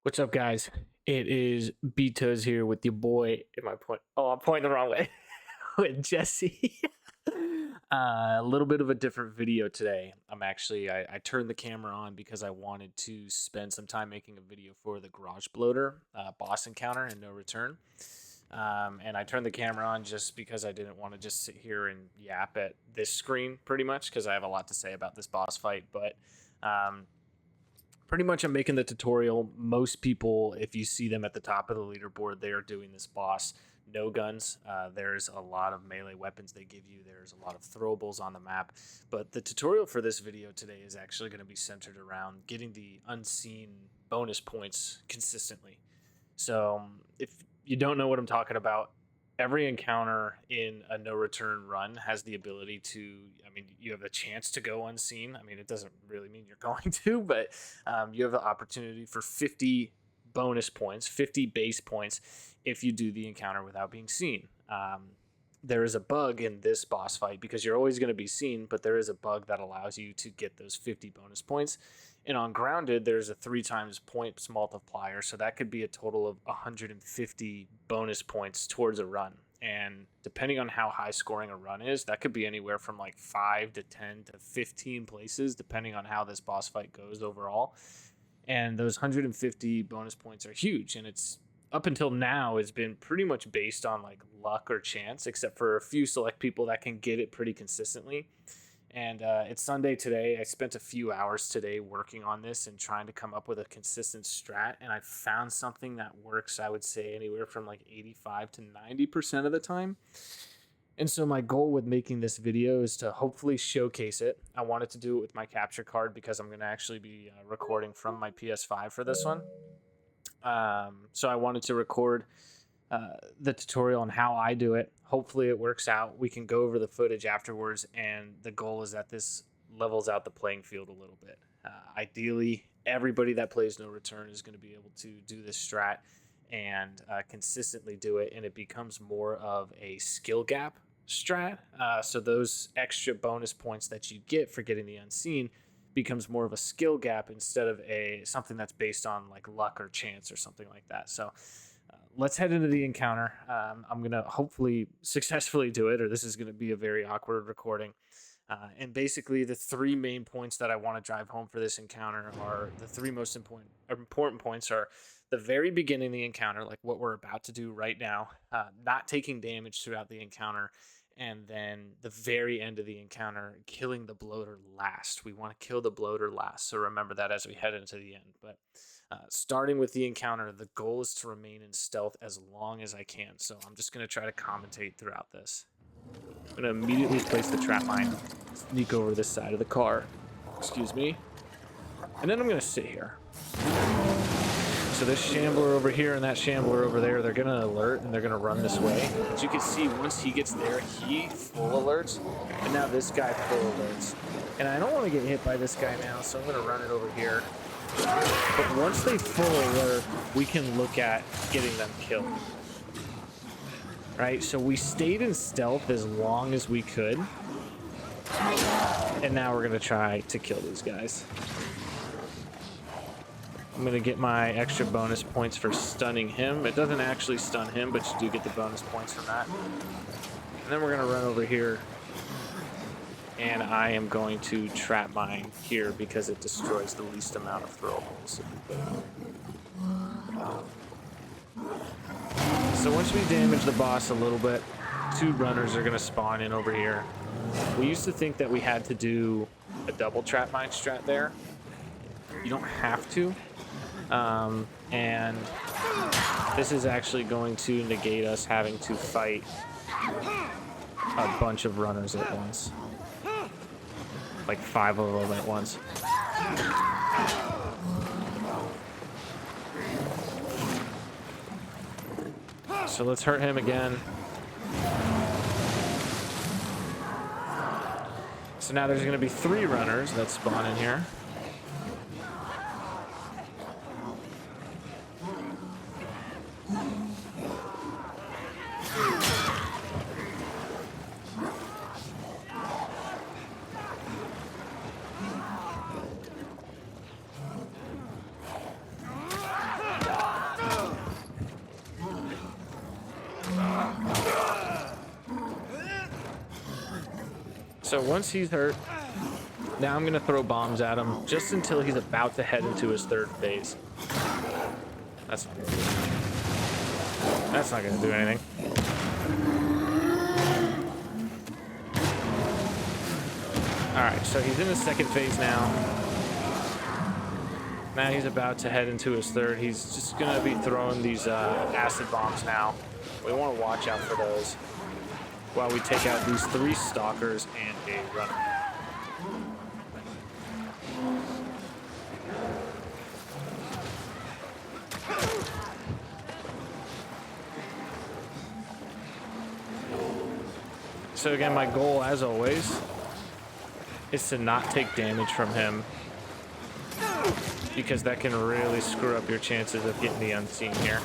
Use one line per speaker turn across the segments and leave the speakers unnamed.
What's up, guys? It is Beatos here with your boy. Am I point? Oh, I'm pointing the wrong way. With Jesse. A little bit of a different video today. I turned the camera on because I wanted to spend some time making a video for the Garage Bloater boss encounter and no return. And I turned the camera on just because I didn't want to just sit here and yap at this screen pretty much because I have a lot to say about this boss fight. But pretty much I'm making the tutorial. Most people, if you see them at the top of the leaderboard, they are doing this boss. No guns. There's a lot of melee weapons they give you. There's a lot of throwables on the map. But the tutorial for this video today is actually going to be centered around getting the unseen bonus points consistently. So if you don't know what I'm talking about, every encounter in a no return run has the ability to, you have a chance to go unseen. It doesn't really mean you're going to, but you have the opportunity for 50 bonus points, 50 base points if you do the encounter without being seen. There is a bug in this boss fight because you're always going to be seen, but there is a bug that allows you to get those 50 bonus points. And on grounded, there's a 3 times points multiplier, so that could be a total of 150 bonus points towards a run. And depending on how high scoring a run is, that could be anywhere from like 5 to 10 to 15 places, depending on how this boss fight goes overall. And those 150 bonus points are huge, and it's up until now it's been pretty much based on like luck or chance, except for a few select people that can get it pretty consistently. And it's Sunday today. I spent a few hours today working on this and trying to come up with a consistent strat, and I found something that works, I would say, anywhere from like 85 to 90% of the time. And so my goal with making this video is to hopefully showcase it. I wanted to do it with my capture card because I'm going to actually be recording from my PS5 for this one. So I wanted to record the tutorial on how I do it. Hopefully it works out. We can go over the footage afterwards, and the goal is that this levels out the playing field a little bit. Ideally, everybody that plays no return is going to be able to do this strat and consistently do it, and it becomes more of a skill gap strat. So those extra bonus points that you get for getting the unseen becomes more of a skill gap instead of something that's based on like luck or chance or something like that. So let's head into the encounter. I'm going to hopefully successfully do it, or this is going to be a very awkward recording. And basically the 3 main points that I want to drive home for this encounter are the 3 most important points are the very beginning of the encounter, like what we're about to do right now, not taking damage throughout the encounter, and then the very end of the encounter, killing the bloater last. We want to kill the bloater last, so remember that as we head into the end. But starting with the encounter, the goal is to remain in stealth as long as I can. So I'm just going to try to commentate throughout this. I'm going to immediately place the trap mine, sneak over this side of the car. Excuse me. And then I'm going to sit here. So this shambler over here and that shambler over there, they're going to alert and they're going to run this way. As you can see, once he gets there, he full alerts. And now this guy full alerts. And I don't want to get hit by this guy now, so I'm going to run it over here. But once they full alert, we can look at getting them killed. Right, so we stayed in stealth as long as we could. And now we're going to try to kill these guys. I'm going to get my extra bonus points for stunning him. It doesn't actually stun him, but you do get the bonus points from that. And then we're going to run over here. And I am going to trap mine here because it destroys the least amount of throwables. So once we damage the boss a little bit, 2 runners are going to spawn in over here. We used to think that we had to do a double trap mine strat there. You don't have to. And this is actually going to negate us having to fight a bunch of runners at once. Like 5 of them at once. So let's hurt him again. So now there's going to be 3 runners that spawn in here. So once he's hurt, now I'm gonna throw bombs at him just until he's about to head into his third phase. That's not gonna do anything. That's not gonna do anything. Alright, so he's in his second phase now. Now he's about to head into his third. He's just gonna be throwing these acid bombs now. We want to watch out for those while we take out these 3 stalkers and a runner. So again, my goal, as always, is to not take damage from him, because that can really screw up your chances of getting the unseen here.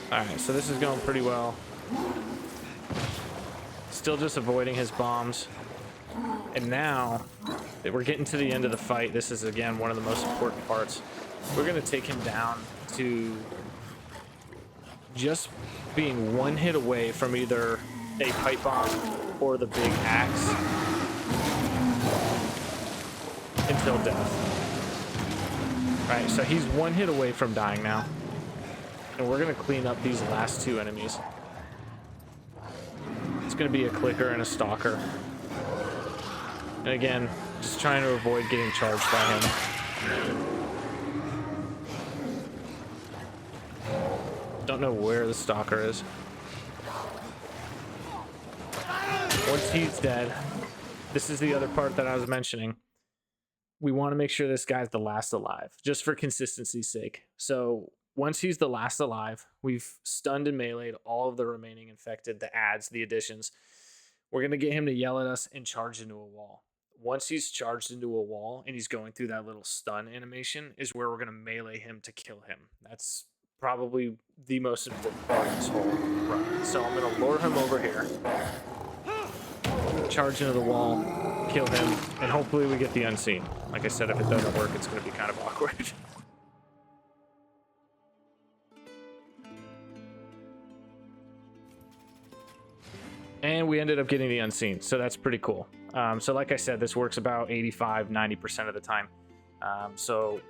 Alright, so this is going pretty well. Still just avoiding his bombs. And now that we're getting to the end of the fight, this is again one of the most important parts. We're going to take him down to just being 1 hit away from either a pipe bomb or the big axe until death. Right, so he's 1 hit away from dying now. And we're going to clean up these last 2 enemies. It's going to be a clicker and a stalker. And again, just trying to avoid getting charged by him. Don't know where the stalker is. Once he's dead, this is the other part that I was mentioning. We want to make sure this guy's the last alive, just for consistency's sake. So once he's the last alive, we've stunned and meleeed all of the remaining infected, the adds, the additions. We're going to get him to yell at us and charge into a wall. Once he's charged into a wall and he's going through that little stun animation is where we're going to melee him to kill him. That's probably the most important part of this whole run. So I'm going to lure him over here, charge into the wall, kill him, and hopefully we get the unseen. Like I said, if it doesn't work, it's going to be kind of awkward. And we ended up getting the unseen, so that's pretty cool. So like I said, this works about 85-90% of the time. So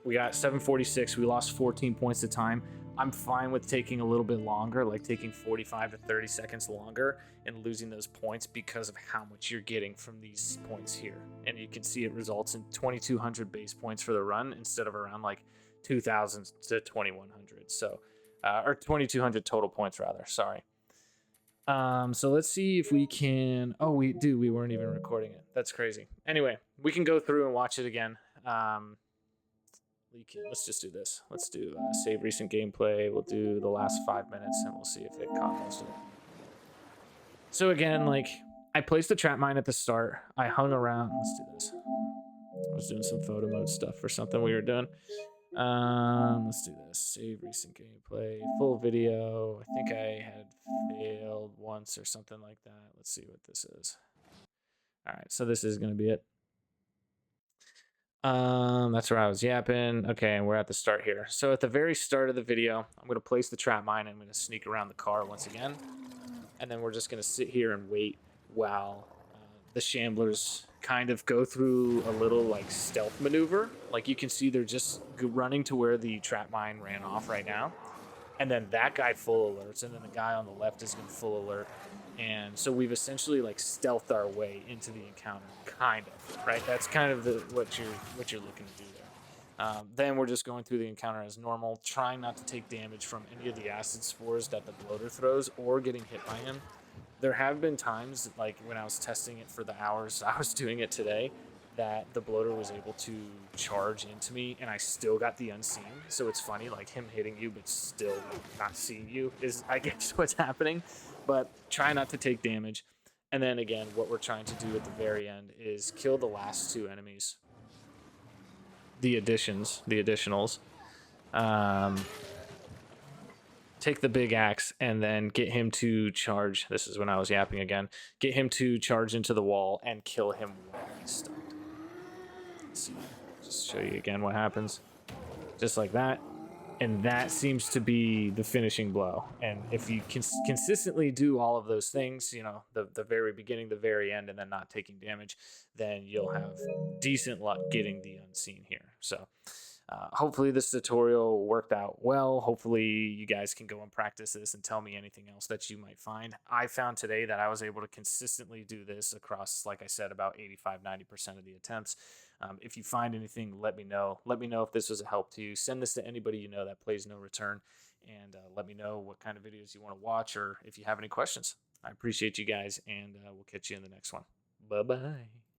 we got 746. We lost 14 points of time. I'm fine with taking a little bit longer, like taking 45 to 30 seconds longer and losing those points because of how much you're getting from these points here. And you can see it results in 2,200 base points for the run instead of around like 2,000 to 2,100. So, or 2,200 total points rather. Sorry. So let's see if we can. Oh, we weren't even recording it. That's crazy. Anyway, we can go through and watch it again. Let's just do this. Let's do save recent gameplay. We'll do the last 5 minutes and we'll see if it caught most of it. So again, like I placed the trap mine at the start. I hung around. Let's do this. I was doing some photo mode stuff for something we were doing. Let's do this. Save recent gameplay, full video. I think I had failed once or something like that. Let's see what this is. All right, so this is going to be it. That's where I was yapping. Okay, and we're at the start here. So at the very start of the video, I'm going to place the trap mine. I'm going to sneak around the car once again. And then we're just going to sit here and wait while the shamblers kind of go through a little like stealth maneuver. Like you can see they're just running to where the trap mine ran off right now. And then that guy full alerts, and then the guy on the left is going to full alert. And so we've essentially like stealthed our way into the encounter, kind of, right? That's kind of what you're looking to do there. Then we're just going through the encounter as normal, trying not to take damage from any of the acid spores that the bloater throws or getting hit by him. There have been times, like when I was testing it for the hours I was doing it today, that the bloater was able to charge into me and I still got the unseen. So it's funny, like him hitting you but still not seeing you is, I guess, what's happening. But try not to take damage. And then again, what we're trying to do at the very end is kill the last 2 enemies. The additionals. Take the big axe and then get him to charge. This is when I was yapping again. Get him to charge into the wall and kill him while he's stunned. Let's see. Just show you again what happens. Just like that. And that seems to be the finishing blow. And if you can consistently do all of those things, you know, the very beginning, the very end, and then not taking damage, then you'll have decent luck getting the unseen here. So hopefully this tutorial worked out well. Hopefully you guys can go and practice this and tell me anything else that you might find. I found today that I was able to consistently do this across, like I said, about 85-90% of the attempts. If you find anything, let me know. Let me know if this was a help to you. Send this to anybody you know that plays no return, and let me know what kind of videos you want to watch or if you have any questions. I appreciate you guys, and we'll catch you in the next one. Bye-bye.